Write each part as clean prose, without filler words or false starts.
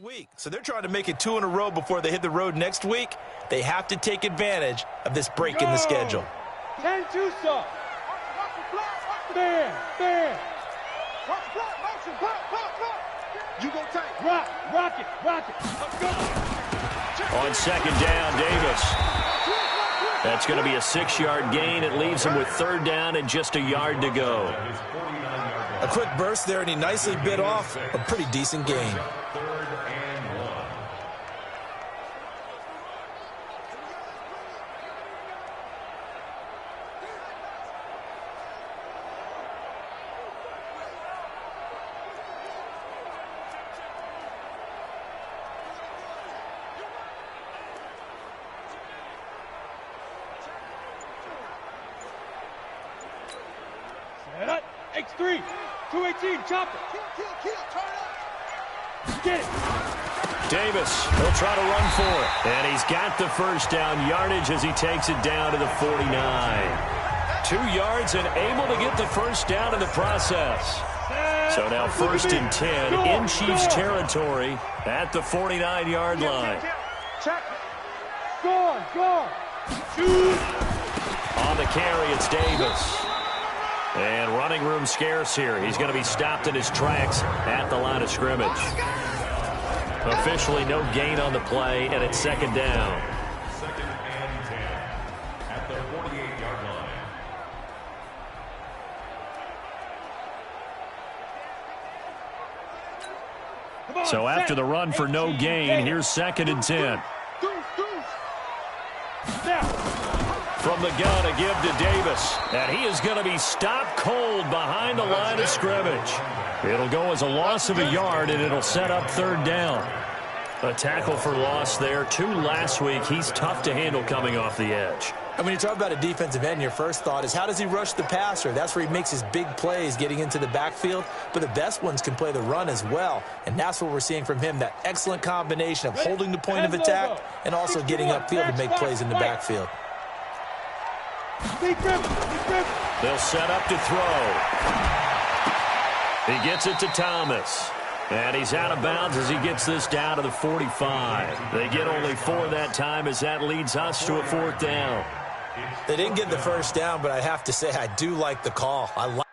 week. So they're trying to make it 2 in a row before they hit the road next week. They have to take advantage of this break in the schedule. 10-2 stop. Stand. You gonna take. Rock it. Let's go. On second down, Davis. That's going to be a 6-yard gain. It leaves him with third down and just a yard to go. A quick burst there, and he nicely bit off a pretty decent gain. X3, 218, chop it. Kill, turn up. Get it. Davis, he'll try to run for it. And he's got the first down yardage as he takes it down to the 49. 2 yards and able to get the first down in the process. So now 1st and 10 in Chiefs territory at the 49-yard line. Score. Shoot. On the carry, it's Davis. And running room scarce here. He's going to be stopped in his tracks at the line of scrimmage. Officially no gain on the play, and it's second down. 2nd and 10 at the 48-yard line. So after the run for no gain, here's 2nd and 10. From the gun, a give to Davis. And he is going to be stopped cold behind the line of scrimmage. It'll go as a loss of a yard, and it'll set up third down. A tackle for loss there. 2 last week. He's tough to handle coming off the edge. And when you talk about a defensive end, your first thought is how does he rush the passer? That's where he makes his big plays getting into the backfield. But the best ones can play the run as well. And that's what we're seeing from him, that excellent combination of holding the point of attack and also getting upfield to make plays in the backfield. They'll set up to throw. He gets it to Thomas. And he's out of bounds as he gets this down to the 45. They get only 4 that time as that leads us to a 4th down. They didn't get the first down, but I have to say I do like the call. I like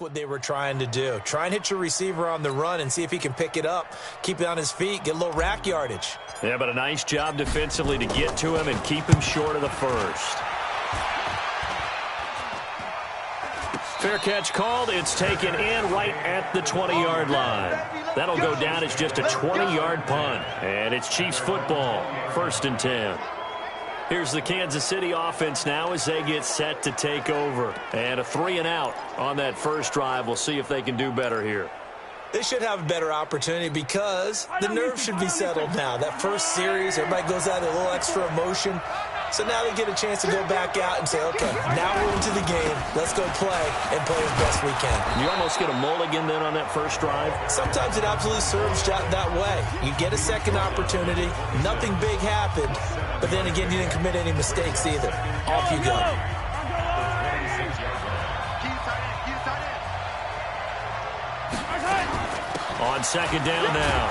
what they were trying to do. Try and hit your receiver on the run and see if he can pick it up, keep it on his feet, get a little rack yardage. Yeah, but a nice job defensively to get to him and keep him short of the first. Fair catch called. It's taken in right at the 20-yard line. That'll go down as just a 20-yard punt. And it's Chiefs football, 1st and 10. Here's the Kansas City offense now as they get set to take over. And a 3-and-out on that first drive. We'll see if they can do better here. They should have a better opportunity because the nerves should be settled now. That first series, everybody goes out with a little extra emotion. So now they get a chance to go back out and say, okay, now we're into the game. Let's go play and play as best we can. You almost get a mulligan then on that first drive? Sometimes it absolutely serves that way. You get a second opportunity. Nothing big happened. But then again, you didn't commit any mistakes either. Off you go. On second down now,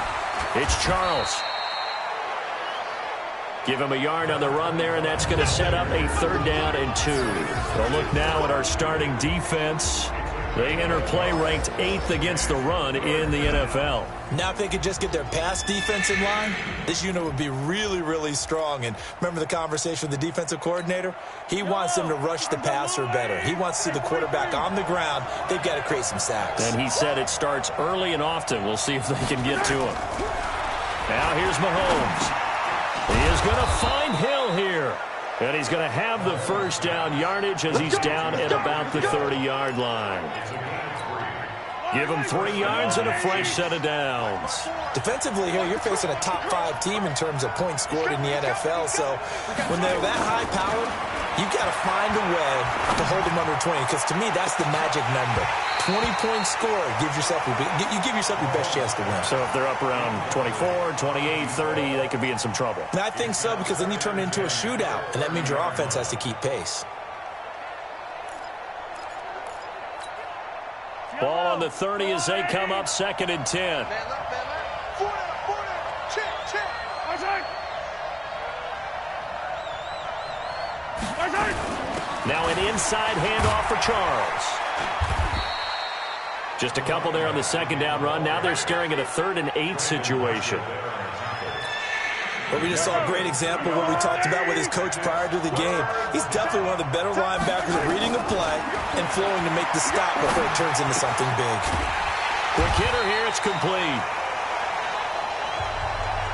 it's Charles. Give him a yard on the run there, and that's going to set up a 3rd down and 2. We'll look now at our starting defense. They enter play ranked 8th against the run in the NFL. Now if they could just get their pass defense in line, this unit would be really, really strong. And remember the conversation with the defensive coordinator? He wants them to rush the passer better. He wants to see the quarterback on the ground. They've got to create some sacks. And he said it starts early and often. We'll see if they can get to him. Now here's Mahomes. He is going to find Hill here. And he's going to have the first down yardage as he's down at about the 30-yard line. Give him 3 yards and a fresh set of downs. Defensively here, you're facing a top 5 team in terms of points scored in the NFL. So when they're that high-powered, you've got to find a way to hold them under 20. Because to me, that's the magic number. 20 points scored gives yourself you give yourself your best chance to win. So if they're up around 24, 28, 30, they could be in some trouble. And I think so, because then you turn it into a shootout, and that means your offense has to keep pace. Ball on the 30 as they come up 2nd and 10. Man left. 4 down. Check. Now an inside handoff for Charles. Just a couple there on the 2nd down run. Now they're staring at a 3rd and 8 situation. Well, we just saw a great example of what we talked about with his coach prior to the game. He's definitely one of the better linebackers at reading a play and flowing to make the stop before it turns into something big. Quick hitter here, it's complete.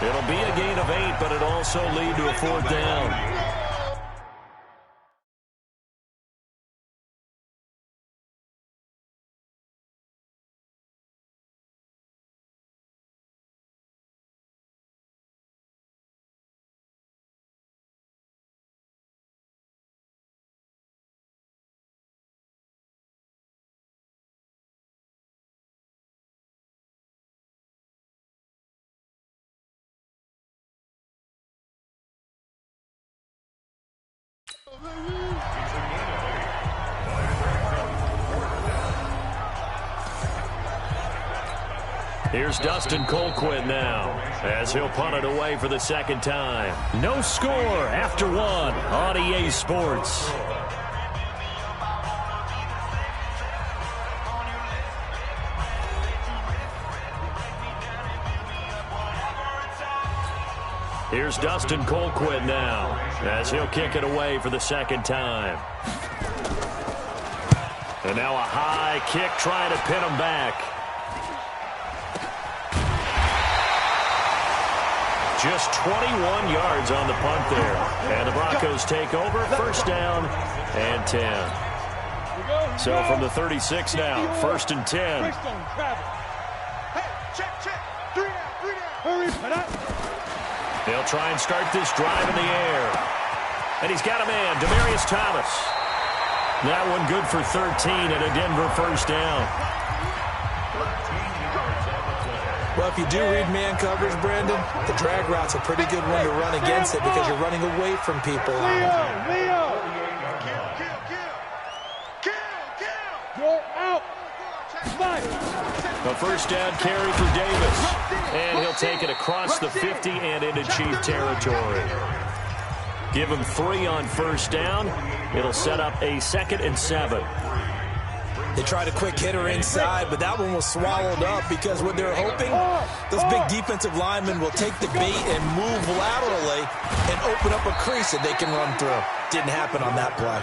It'll be a gain of 8, but it'll also lead to a 4th down. Here's Dustin Colquitt now, as he'll punt it away for the 2nd time. No score after 1 on EA Sports. Here's Dustin Colquitt now, as he'll kick it away for the 2nd time. And now a high kick trying to pin him back. Just 21 yards on the punt there. And the Broncos take over, 1st down and 10. So from the 36 now, 1st and 10. Hey, check. 3 down. They'll try and start this drive in the air. And he's got a man, Demaryius Thomas. That one good for 13 and a Denver 1st down. Well, if you do read man coverage, Brandon, the drag route's a pretty good one to run against it because you're running away from people. Leo! Kill! You're out! Fight! A 1st down carry for Davis. And he'll take it across the 50 and into Chief territory. Give him 3 on 1st down. It'll set up a 2nd and 7. They tried a quick hitter inside, but that one was swallowed up because what they're hoping, those big defensive linemen will take the bait and move laterally and open up a crease that they can run through. Didn't happen on that play.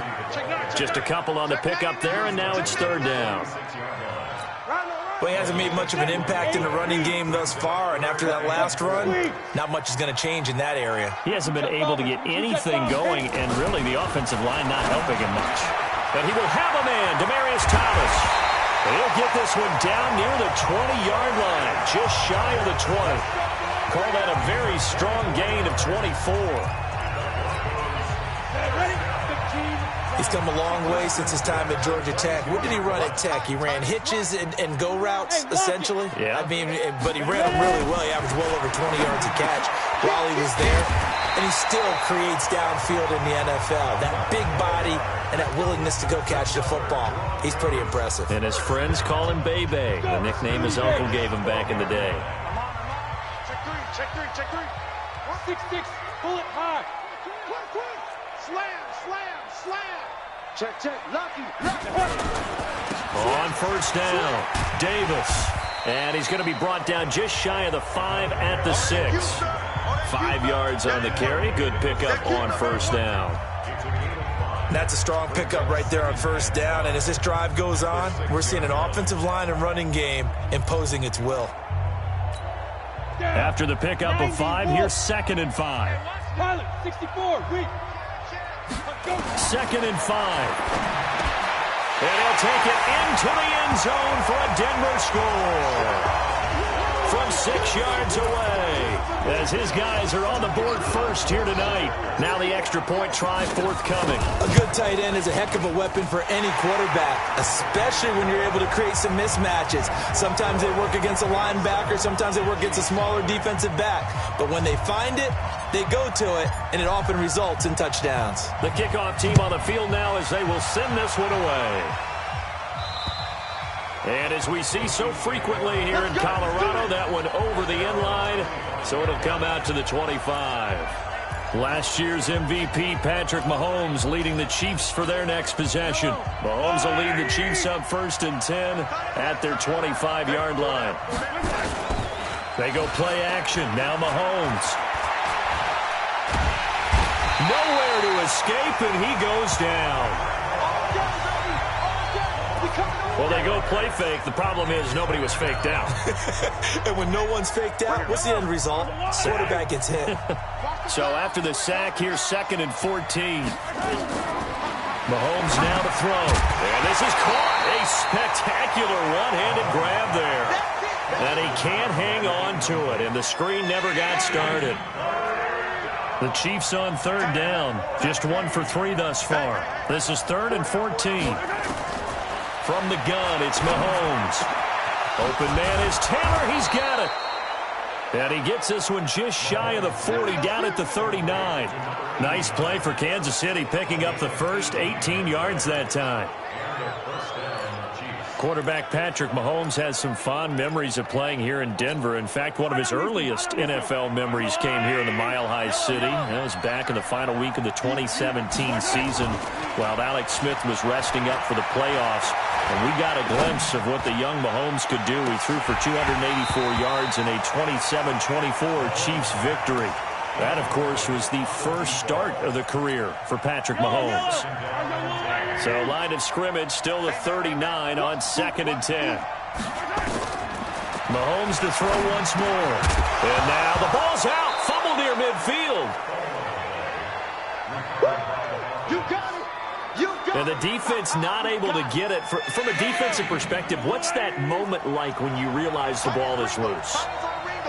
Just a couple on the pickup there, and now it's 3rd down. Well, he hasn't made much of an impact in the running game thus far, and after that last run, not much is going to change in that area. He hasn't been able to get anything going, and really the offensive line not helping him much. And he will have a man, Demaryius Thomas. And he'll get this one down near the 20-yard line, just shy of the 20. Call that a very strong gain of 24. He's come a long way since his time at Georgia Tech. What did he run at Tech? He ran hitches and go routes, essentially. Yeah. I mean, but he ran them really well. He averaged well over 20 yards a catch while he was there. And he still creates downfield in the NFL. That big body and that willingness to go catch the football. He's pretty impressive. And his friends call him Bebe, the nickname his uncle gave him back in the day. Check three. 6-6, pull it high. Quick. Slam. Check. Lucky. On 1st down, Davis. And he's going to be brought down just shy of the 5 at the 6. 5 yards on the carry. Good pickup on 1st down. That's a strong pickup right there on 1st down. And as this drive goes on, we're seeing an offensive line and running game imposing its will. After the pickup of 5, here's 2nd and 5. Pilot, 64, weak. 2nd and 5. And he'll take it into the end zone for a Denver score. From 6 yards away, as his guys are on the board first here tonight. Now the extra point try forthcoming. A good tight end is a heck of a weapon for any quarterback, especially when you're able to create some mismatches. Sometimes they work against a linebacker, sometimes they work against a smaller defensive back. But when they find it, they go to it, and it often results in touchdowns. The kickoff team on the field now as they will send this one away. And as we see so frequently here in Colorado, that one over the end line, so it'll come out to the 25. Last year's MVP, Patrick Mahomes, leading the Chiefs for their next possession. Mahomes will lead the Chiefs up 1st and 10 at their 25-yard line. They go play action. Now Mahomes. Nowhere to escape, and he goes down. Well, they go play fake. The problem is nobody was faked out. And when no one's faked out, what's the end result? Quarterback gets hit. So after the sack, here's 2nd and 14. Mahomes now to throw. And this is caught. A spectacular one-handed grab there. And he can't hang on to it, and the screen never got started. The Chiefs on 3rd down. Just 1 for 3 thus far. This is 3rd and 14. From the gun, it's Mahomes. Open man is Taylor. He's got it. And he gets this one just shy of the 40, down at the 39. Nice play for Kansas City, picking up the first 18 yards that time. Quarterback Patrick Mahomes has some fond memories of playing here in Denver. In fact, one of his earliest NFL memories came here in the Mile High City. That was back in the final week of the 2017 season while Alex Smith was resting up for the playoffs. And we got a glimpse of what the young Mahomes could do. He threw for 284 yards in a 27-24 Chiefs victory. That, of course, was the first start of the career for Patrick Mahomes. So line of scrimmage still the 39 on 2nd and 10. Mahomes to throw once more. And now the ball's out. Fumble near midfield. You got it. You got And the defense not able to get it. From a defensive perspective, what's that moment like when you realize the ball is loose?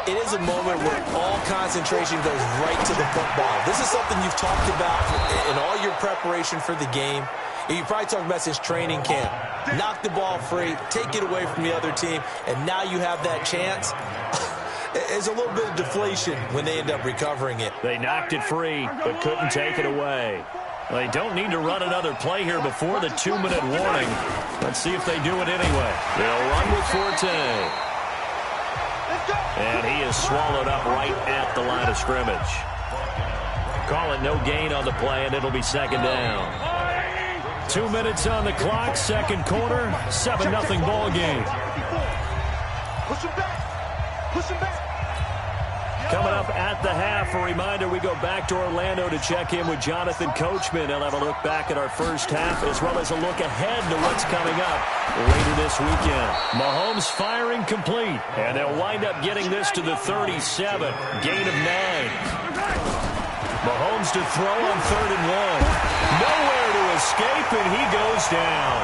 It is a moment where all concentration goes right to the football. This is something you've talked about in all your preparation for the game. You probably talked about since training camp. Knock the ball free, take it away from the other team, and now you have that chance. There's a little bit of deflation when they end up recovering it. They knocked it free, but couldn't take it away. They don't need to run another play here before the 2-minute warning. Let's see if they do it anyway. They'll run with Forte. And he is swallowed up right at the line of scrimmage. Call it no gain on the play, and it'll be 2nd down. 2 minutes on the clock, second quarter, 7-0 ball game. Push him back. Push him back. Coming up at the half, a reminder, we go back to Orlando to check in with Jonathan Coachman. He'll have a look back at our first half as well as a look ahead to what's coming up later this weekend. Mahomes firing complete, and they'll wind up getting this to the 37, gain of 9. Mahomes to throw on 3rd and 1. Nowhere to escape, and he goes down.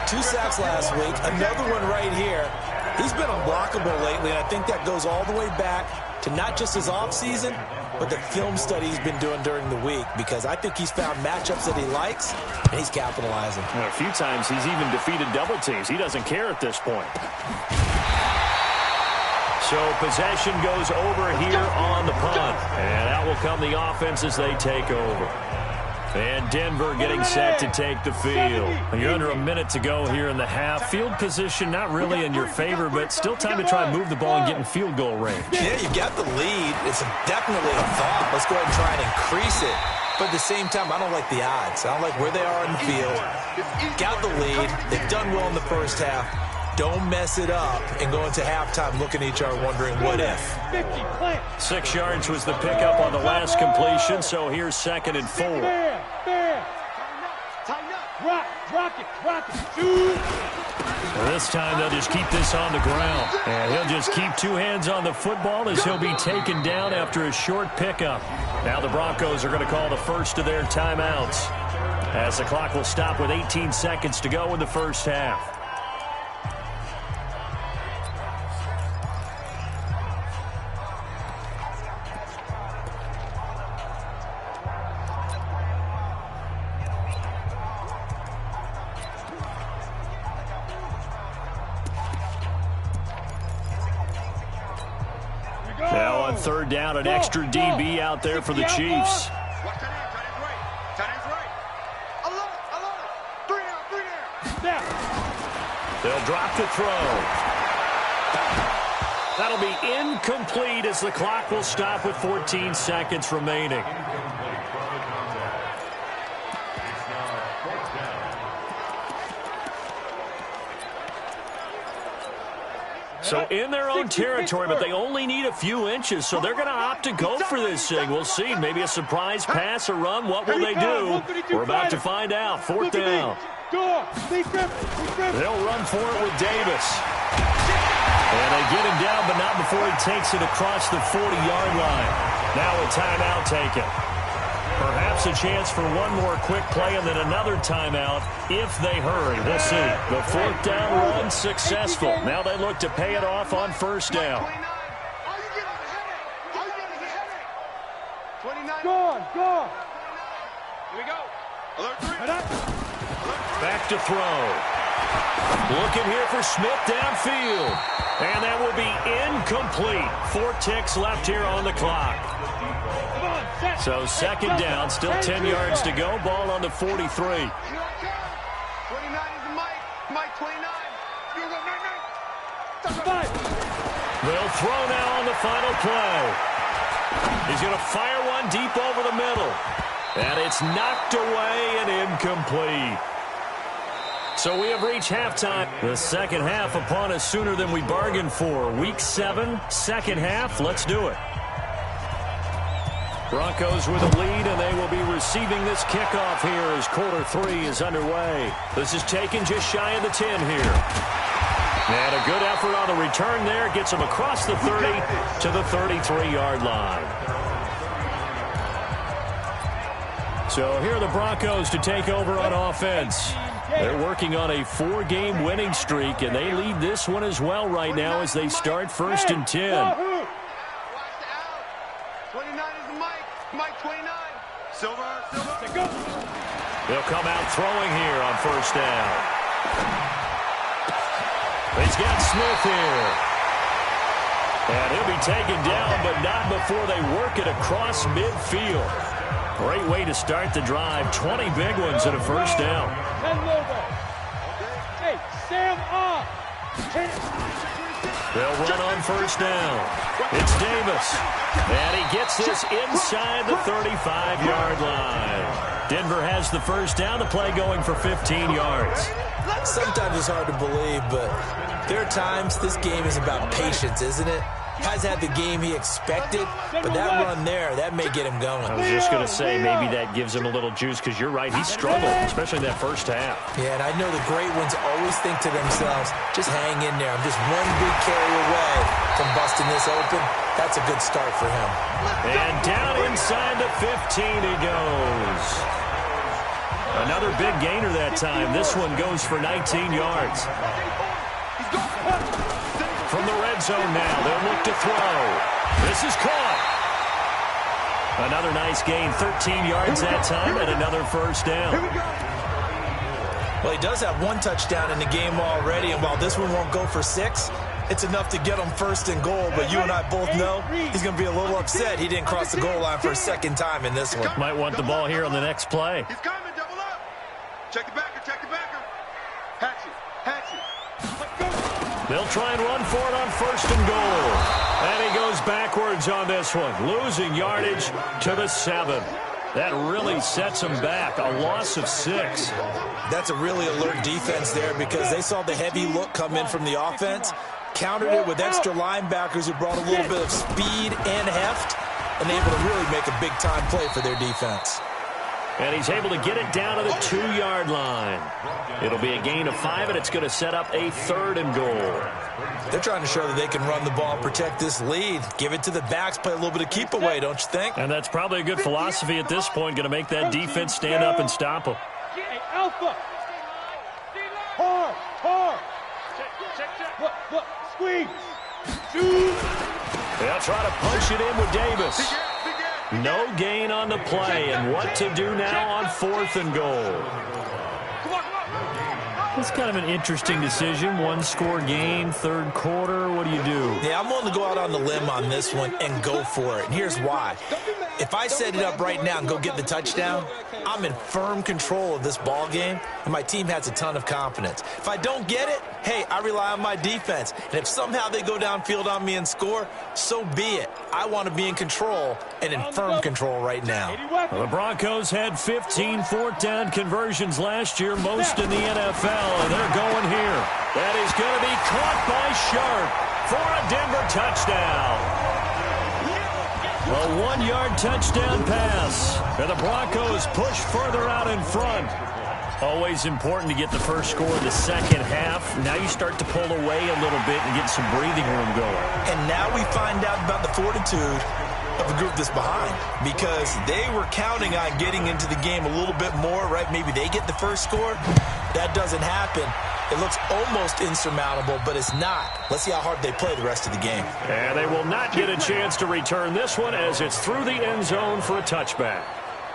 2 sacks last week, another one right here. He's been unblockable lately, and I think that goes all the way back to not just his offseason, but the film study he's been doing during the week, because I think he's found matchups that he likes, and he's capitalizing. Well, a few times he's even defeated double teams. He doesn't care at this point. So possession goes over here on the punt, and out will come the offense as they take over. And Denver getting set to take the field. You're under a minute to go here in the half. Field position not really in your favor, but still time to try and move the ball and get in field goal range. Yeah, you got the lead. It's definitely a thought. Let's go ahead and try and increase it. But at the same time, I don't like the odds. I don't like where they are in the field. Got the lead. They've done well in the first half. Don't mess it up and go into halftime looking at each other wondering what if. 6 yards was the pickup on the last completion, so here's 2nd and 4. Rock it, shoot. This time they'll just keep this on the ground. And he'll just keep 2 hands on the football as he'll be taken down after a short pickup. Now the Broncos are going to call the first of their timeouts. as the clock will stop with 18 seconds to go in the first half. Now on third down, an extra DB out there for the Chiefs. Watch tight end's right. Tight end's right. Alert. 3 down. They'll drop the throw. That'll be incomplete as the clock will stop with 14 seconds remaining. So in their own territory, but they only need a few inches, so they're going to opt to go for this thing. We'll see. Maybe a surprise pass or run. What will they do? We're about to find out. Fourth down. They'll They'll run for it with Davis. And they get him down, but not before he takes it across the 40-yard line. Now a timeout taken. Perhaps a chance for one more quick play and then another timeout if they hurry. We'll see. The fourth down run successful. Now they look to pay it off on first down. Go. Here we go. Alert 3. Back to throw. Looking here for Smith downfield. And that will be incomplete. 4 ticks left here on the clock. So second down, still 10 yards to go. Ball on the 43. 29 is the Mike. Mike 29. You go 99. They'll throw now on the final play. He's going to fire one deep over the middle. And it's knocked away and incomplete. So we have reached halftime. The second half upon us sooner than we bargained for. Week 7, second half. Let's do it. Broncos with a lead, and they will be receiving this kickoff here as quarter 3 is underway. This is taken just shy of the 10 here. And a good effort on the return there. Gets them across the 30 to the 33-yard line. So here are the Broncos to take over on offense. They're working on a 4-game winning streak, and they lead this one as well right now as they start first and 10. 29 is the Mike. Mike 29. Silver. They'll come out throwing here on first down. He's got Smith here. And he'll be taken down, but not before they work it across midfield. Great way to start the drive. 20 big ones and a first down. Hey, Sam off. They'll run on first down. It's Davis. And he gets this inside the 35-yard line. Denver has the first down. The play going for 15 yards. Sometimes it's hard to believe, but there are times this game is about patience, isn't it? Has had the game he expected, but that run there, that may get him going. I was just going to say, maybe that gives him a little juice, because you're right, he struggled, especially that first half. Yeah, and I know the great ones always think to themselves, just hang in there. I'm just one big carry away from busting this open. That's a good start for him. And down inside the 15 he goes. Another big gainer that time. This one goes for 19 yards. From the red zone now, they'll look to throw. This is caught. Another nice gain, 13 yards that time, and another first down. Well, he does have 1 touchdown in the game already, and while this one won't go for 6, it's enough to get him first and goal, but you and I both know he's going to be a little upset he didn't cross the goal line for a second time in this one. Might want the ball here on the next play. He's coming, double up. Check the backer. Hatchet. They'll try and run for it on first and goal. And he goes backwards on this one, losing yardage to the 7. That really sets him back, a loss of 6. That's a really alert defense there because they saw the heavy look come in from the offense, countered it with extra linebackers who brought a little bit of speed and heft, and able to really make a big-time play for their defense. And he's able to get it down to the 2-yard line. It'll be a gain of 5, and it's going to set up a 3rd and goal. They're trying to show that they can run the ball, protect this lead, give it to the backs, play a little bit of keep away, don't you think? And that's probably a good philosophy at this point, going to make that defense stand up and stop them. Alpha. Hard. Look, squeeze. Shoot. They'll try to punch it in with Davis. No gain on the play, and what to do now on 4th and goal. It's kind of an interesting decision. One-score game, third quarter. What do you do? Yeah, I'm willing to go out on the limb on this one and go for it. And here's why. If I set it up right now and go get the touchdown, I'm in firm control of this ball game, and my team has a ton of confidence. If I don't get it, hey, I rely on my defense. And if somehow they go downfield on me and score, so be it. I want to be in control and in firm control right now. Well, the Broncos had 15 fourth-down conversions last year, most in the NFL, and they're going here. That is going to be caught by Sharp for a Denver touchdown. A 1-yard touchdown pass. And the Broncos push further out in front. Always important to get the first score in the second half. Now you start to pull away a little bit and get some breathing room going. And now we find out about the fortitude of the group that's behind, because they were counting on getting into the game a little bit more, right? Maybe they get the first score. That doesn't happen. It looks almost insurmountable, but it's not. Let's see how hard they play the rest of the game. And they will not get a chance to return this one as it's through the end zone for a touchback.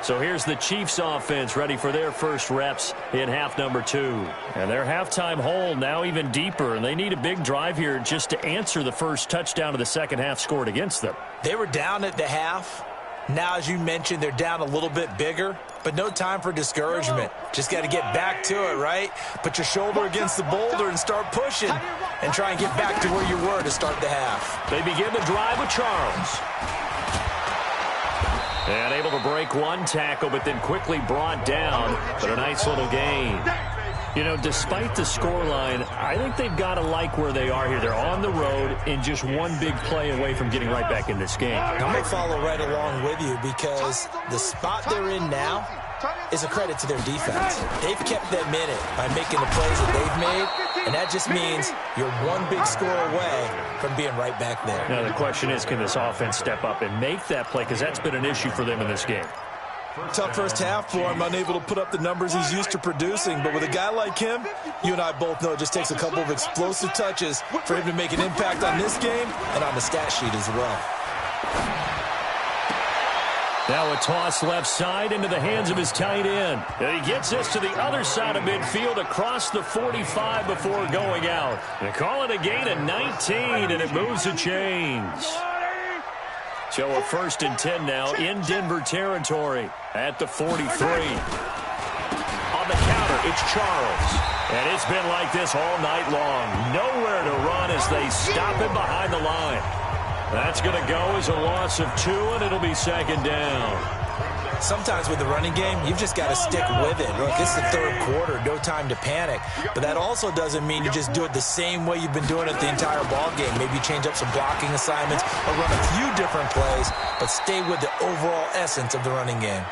So here's the Chiefs offense ready for their first reps in half number 2. And their halftime hole now even deeper, and they need a big drive here just to answer the first touchdown of the second half scored against them. They were down at the half. Now, as you mentioned, they're down a little bit bigger, but no time for discouragement. Just got to get back to it, right? Put your shoulder against the boulder and start pushing and try and get back to where you were to start the half. They begin the drive with Charles. And able to break one tackle, but then quickly brought down. But a nice little gain. You know, despite the scoreline, I think they've got to like where they are here. They're on the road and just one big play away from getting right back in this game. I'm going to follow right along with you, because the spot they're in now is a credit to their defense. They've kept them in it by making the plays that they've made, and that just means you're one big score away from being right back there. Now the question is, can this offense step up and make that play, because that's been an issue for them in this game. Tough first half for him, unable to put up the numbers he's used to producing. But with a guy like him, you and I both know it just takes a couple of explosive touches for him to make an impact on this game and on the stat sheet as well. Now a toss left side into the hands of his tight end. And he gets this to the other side of midfield across the 45 before going out. They call it a gain of 19, and it moves the chains. So a 1st and 10 now in Denver territory at the 43. On the counter, it's Charles. And it's been like this all night long. Nowhere to run as they stop him behind the line. That's going to go as a loss of 2, and it'll be second down. Sometimes with the running game, you've just got to stick with it. Look, it's the third quarter, no time to panic. But that also doesn't mean you just do it the same way you've been doing it the entire ball game. Maybe change up some blocking assignments or run a few different plays, but stay with the overall essence of the running game.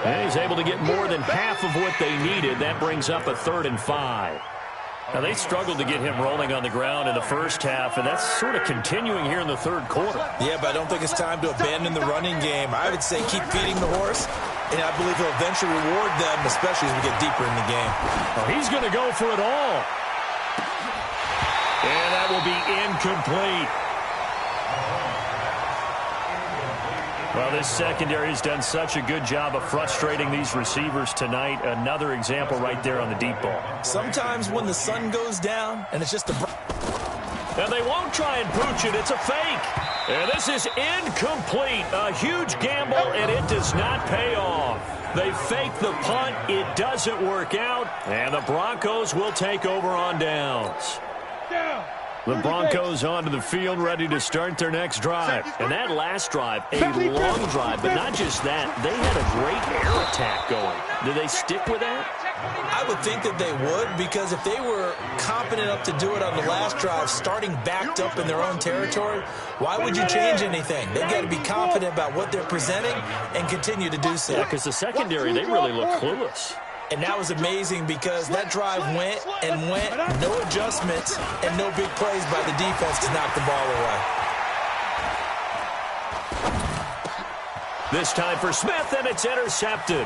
And he's able to get more than half of what they needed. That brings up a 3rd and 5. Now, they struggled to get him rolling on the ground in the first half, and that's sort of continuing here in the third quarter. Yeah, but I don't think it's time to abandon the running game. I would say keep feeding the horse, and I believe he'll eventually reward them, especially as we get deeper in the game. Well, he's going to go for it all. And that will be incomplete. Well, this secondary has done such a good job of frustrating these receivers tonight. Another example right there on the deep ball. Sometimes when the sun goes down and it's just a... And they won't try and pooch it. It's a fake. And this is incomplete. A huge gamble, and it does not pay off. They fake the punt. It doesn't work out. And the Broncos will take over on downs. The Broncos onto the field, ready to start their next drive. And that last drive, a long drive, but not just that. They had a great air attack going. Do they stick with that? I would think that they would, because if they were confident enough to do it on the last drive, starting backed up in their own territory, why would you change anything? They've got to be confident about what they're presenting and continue to do so. Yeah, because the secondary, they really look clueless. And that was amazing, because that drive went and went, no adjustments and no big plays by the defense to knock the ball away. This time for Smith, and it's intercepted.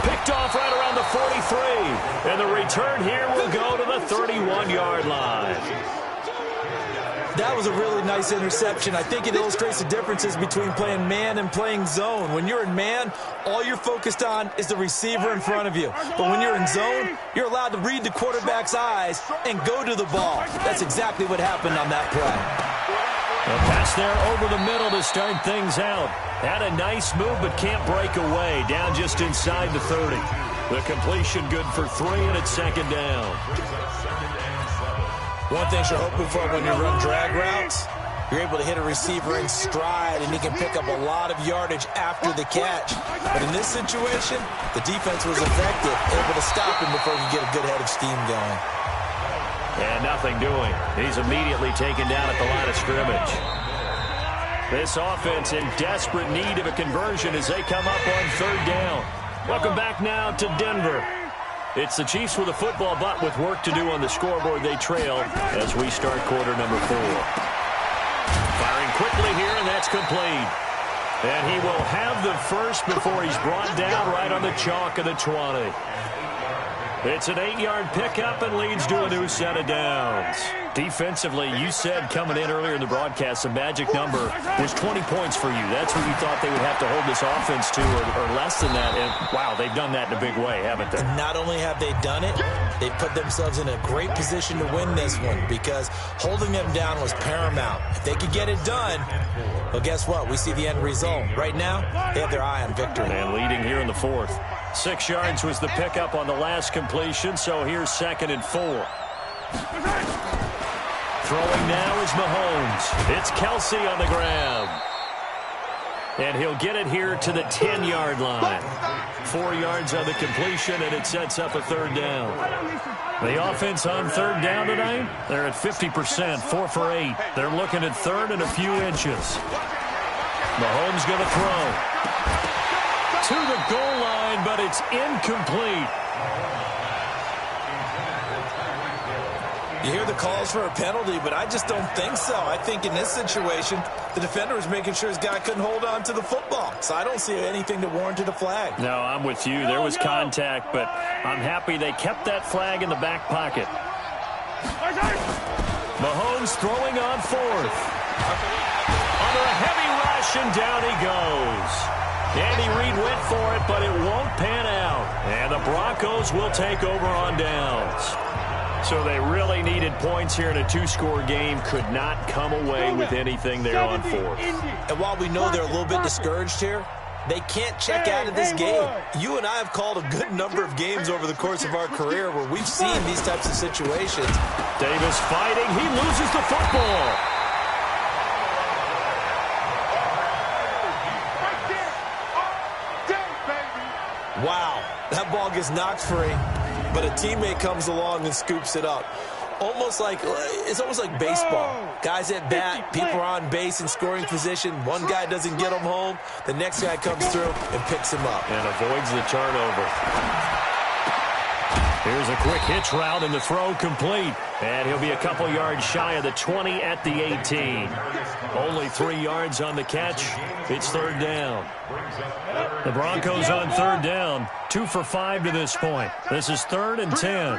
Picked off right around the 43. And the return here will go to the 31-yard line. That was a really nice interception. I think it illustrates the differences between playing man and playing zone. When you're in man, all you're focused on is the receiver in front of you. But when you're in zone, you're allowed to read the quarterback's eyes and go to the ball. That's exactly what happened on that play. A pass there over the middle to start things out. Had a nice move, but can't break away. Down just inside the 30. The completion good for 3, and it's second down. One thing you're hoping for when you run drag routes, you're able to hit a receiver in stride, and he can pick up a lot of yardage after the catch. But in this situation, the defense was effective, able to stop him before he could get a good head of steam going. And nothing doing. He's immediately taken down at the line of scrimmage. This offense in desperate need of a conversion as they come up on third down. Welcome back now to Denver. It's the Chiefs with a football, but with work to do on the scoreboard, they trail as we start quarter number 4. Firing quickly here, and that's complete. And he will have the first before he's brought down right on the chalk of the 20. It's an 8-yard pickup and leads to a new set of downs. Defensively, you said coming in earlier in the broadcast, the magic number was 20 points for you. That's what you thought they would have to hold this offense to, or less than that. And, wow, they've done that in a big way, haven't they? And not only have they done it, they put themselves in a great position to win this one because holding them down was paramount. If they could get it done, well, guess what? We see the end result. Right now, they have their eye on victory. And leading here in the 4th. 6 yards was the pickup on the last completion, so here's 2nd and 4. Throwing now is Mahomes. It's Kelsey on the ground. And he'll get it here to the 10-yard line. 4 yards on the completion, and it sets up a third down. The offense on third down tonight, they're at 50%, 4 for 8. They're looking at third and a few inches. Mahomes going to throw. To the goal line, but it's incomplete. You hear the calls for a penalty, but I just don't think so. I think in this situation, the defender was making sure his guy couldn't hold on to the football. So I don't see anything that warranted a flag. No, I'm with you. There was contact, but I'm happy they kept that flag in the back pocket. Mahomes throwing on 4th. Under a heavy rush, and down he goes. Andy Reid went for it, but it won't pan out. And the Broncos will take over on downs. So they really needed points here in a 2-score game. Could not come away with anything there on 4th. And while we know they're a little bit discouraged here, they can't check out of this game. You and I have called a good number of games over the course of our career where we've seen these types of situations. Davis fighting. He loses the football. Wow, that ball gets knocked free, but a teammate comes along and scoops it up. It's almost like baseball. Guys at bat, people are on base in scoring position. One guy doesn't get them home. The next guy comes through and picks him up. And avoids the turnover. Here's a quick hitch route and the throw complete. And he'll be a couple yards shy of the 20 at the 18. Only 3 yards on the catch. It's third down. The Broncos on third down. 2 for 5 to this point. This is 3rd and 10.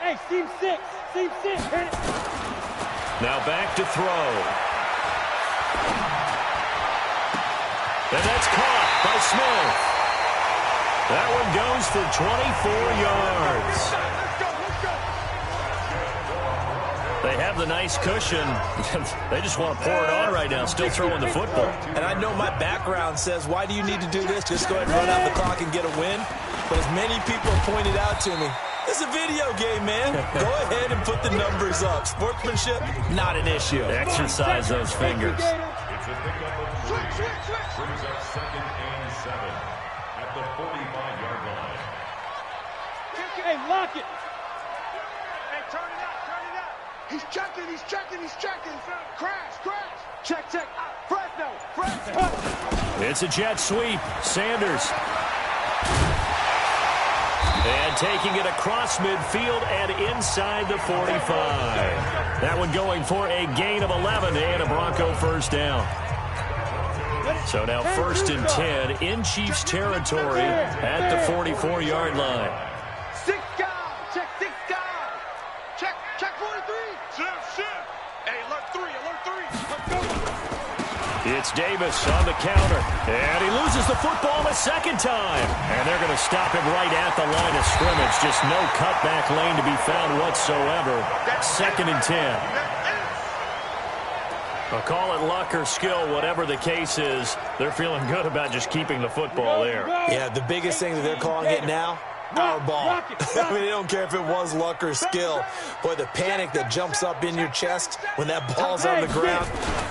Hey, seam 6. Seam 6. Hit it. Now back to throw. And that's caught by Smith. That one goes for 24 yards. They have the nice cushion. They just want to pour it on right now, still throwing the football. And I know my background says, why do you need to do this? Just go ahead and run out the clock and get a win. But as many people have pointed out to me, it's a video game, man. Go ahead and put the numbers up. Sportsmanship, not an issue. Exercise those fingers. Brings up 2nd and 7 at the 45-yard line. Hey, lock it. Hey, turn it up. He's checking. Crash. Check. Fresno. It's a jet sweep. Sanders. And taking it across midfield and inside the 45. That one going for a gain of 11 and a Bronco first down. So now 1st and 10 in Chiefs territory at the 44-yard line. 6 guys. Check 6 guys. Check 43. Shift. Hey, alert 3. Let's go. It's Davis on the counter, and he loses the football a second time. And they're going to stop him right at the line of scrimmage. Just no cutback lane to be found whatsoever. 2nd and 10. I'll call it luck or skill, whatever the case is. They're feeling good about just keeping the football there. Yeah, the biggest thing that they're calling it now, our ball. I mean, they don't care if it was luck or skill. Boy, the panic that jumps up in your chest when that ball's on the ground,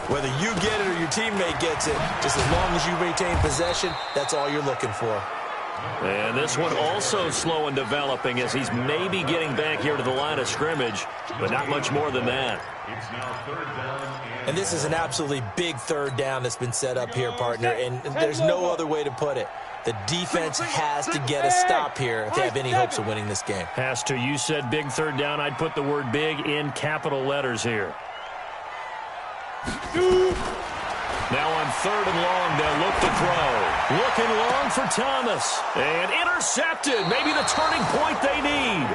whether you get it or your teammate gets it, just as long as you maintain possession, that's all you're looking for. And this one also slow in developing as he's maybe getting back here to the line of scrimmage, but not much more than that. It's now 3rd down. And this is an absolutely big 3rd down that's been set up here, partner, and there's no other way to put it. The defense has to get a stop here if they have any hopes of winning this game. Has to. You said big 3rd down. I'd put the word big in capital letters here. Now on 3rd and long, they'll look to throw. Looking long for Thomas. And intercepted. Maybe the turning point they need.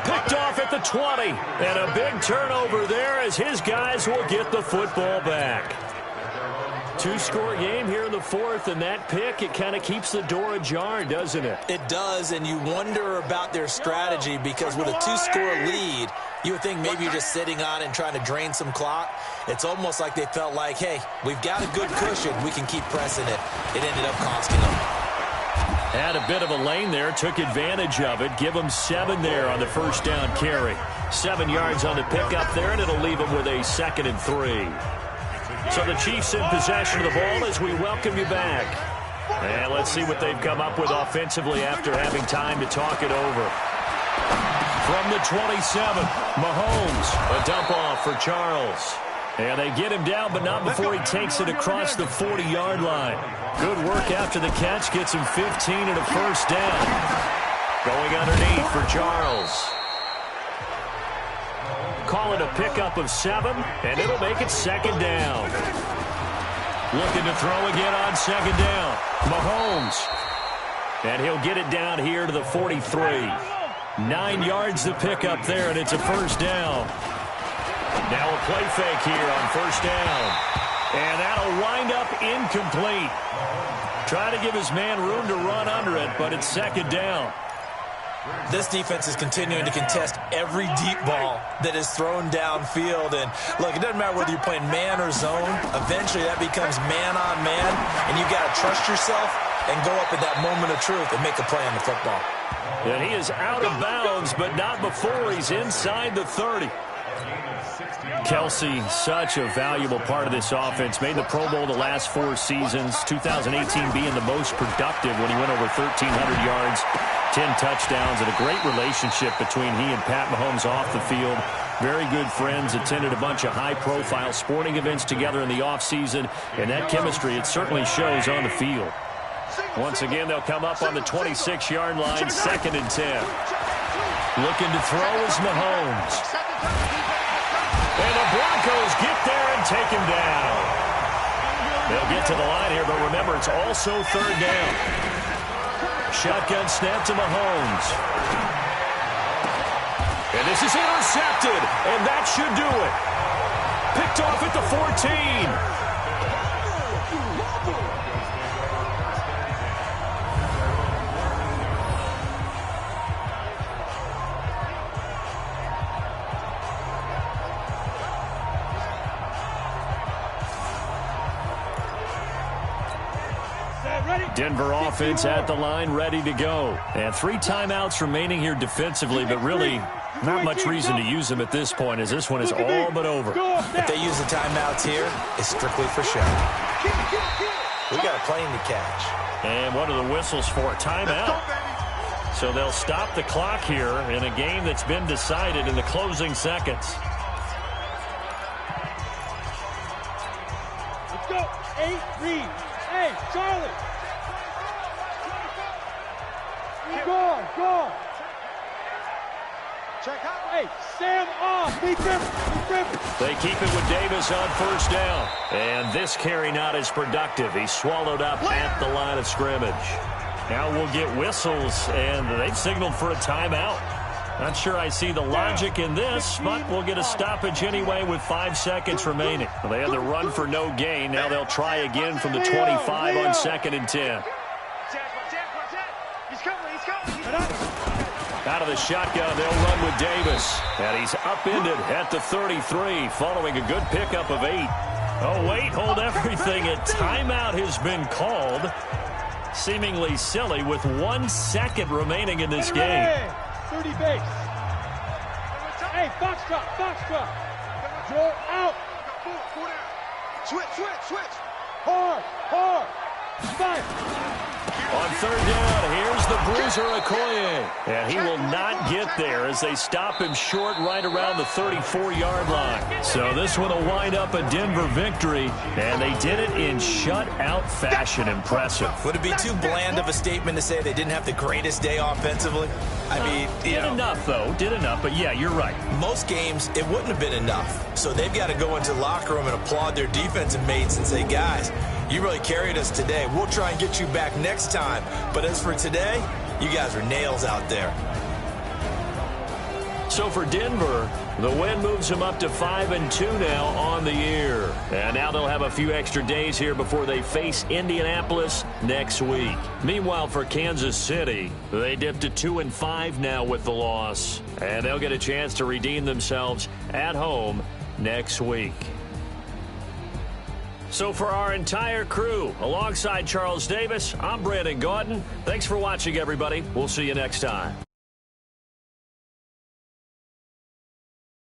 Picked off at the 20. And a big turnover there as his guys will get the football back. 2-score game here in the 4th, and that pick, it kind of keeps the door ajar, doesn't it? It does, and you wonder about their strategy because with a 2-score lead, you would think maybe you're just sitting on it and trying to drain some clock. It's almost like they felt like, hey, we've got a good cushion. We can keep pressing it. It ended up costing them. Had a bit of a lane there, took advantage of it. Give them 7 there on the 1st down carry. 7 yards on the pickup there, and it'll leave them with a 2nd and 3. So the Chiefs in possession of the ball as we welcome you back. And let's see what they've come up with offensively after having time to talk it over. From the 27, Mahomes, a dump off for Charles. And they get him down, but not before he takes it across the 40-yard line. Good work after the catch, gets him 15 and a 1st down. Going underneath for Charles. Call it a pickup of 7, and it'll make it 2nd down. Looking to throw again on 2nd down. Mahomes. And he'll get it down here to the 43. 9 yards to pick up there, and it's a 1st down. Now a play fake here on 1st down. And that'll wind up incomplete. Try to give his man room to run under it, but it's 2nd down. This defense is continuing to contest every deep ball that is thrown downfield. And, look, it doesn't matter whether you're playing man or zone. Eventually that becomes man-on-man, and you've got to trust yourself and go up at that moment of truth and make a play on the football. And he is out of bounds, but not before he's inside the 30. Kelsey, such a valuable part of this offense. Made the Pro Bowl the last 4 seasons. 2018 being the most productive when he went over 1,300 yards, 10 touchdowns, and a great relationship between he and Pat Mahomes off the field. Very good friends, attended a bunch of high-profile sporting events together in the offseason, and that chemistry, it certainly shows on the field. Once again, they'll come up on the 26-yard line, 2nd and 10. Looking to throw is Mahomes. And the Broncos get there and take him down. They'll get to the line here, but remember, it's also 3rd down. Shotgun snap to Mahomes. And this is intercepted, and that should do it. Picked off at the 14. Denver offense at the line, ready to go. And 3 timeouts remaining here defensively, but really not much reason to use them at this point, as this one is all but over. If they use the timeouts here, it's strictly for show. We got a plane to catch. And what are the whistles for? Timeout. So they'll stop the clock here in a game that's been decided in the closing seconds. Let's go. 8, read. Hey, Charlie. Go. Hey, Sam off. Be careful. They keep it with Davis on first down. And this carry not as productive. He's swallowed up at the line of scrimmage. Now we'll get whistles, and they've signaled for a timeout. Not sure I see the logic in this, but we'll get a stoppage anyway with 5 seconds remaining. They had the run for no gain. Now they'll try again from the 25 on 2nd and 10. He's coming. Out of the shotgun, they'll run with Davis. And he's upended at the 33 following a good pickup of 8. Oh, wait, hold everything. A timeout has been called. Seemingly silly with 1 second remaining in this game. 30 base. Hey, foxtrot. Joe out. Switch. Hard. Fire. On 3rd down, here's the bruiser Okoye. And he will not get there as they stop him short right around the 34-yard line. So this one will wind up a Denver victory, and they did it in shutout fashion. Impressive. Would it be too bland of a statement to say they didn't have the greatest day offensively? I mean, did enough, though. Did enough, but yeah, you're right. Most games, it wouldn't have been enough. So they've got to go into the locker room and applaud their defensive mates and say, guys, you really carried us today. We'll try and get you back next time. But as for today, you guys are nails out there. So for Denver, the win moves them up to 5-2 now on the year. And now they'll have a few extra days here before they face Indianapolis next week. Meanwhile, for Kansas City, they dipped to 2-5 now with the loss. And they'll get a chance to redeem themselves at home next week. So for our entire crew, alongside Charles Davis, I'm Brandon Gaudin. Thanks for watching, everybody. We'll see you next time.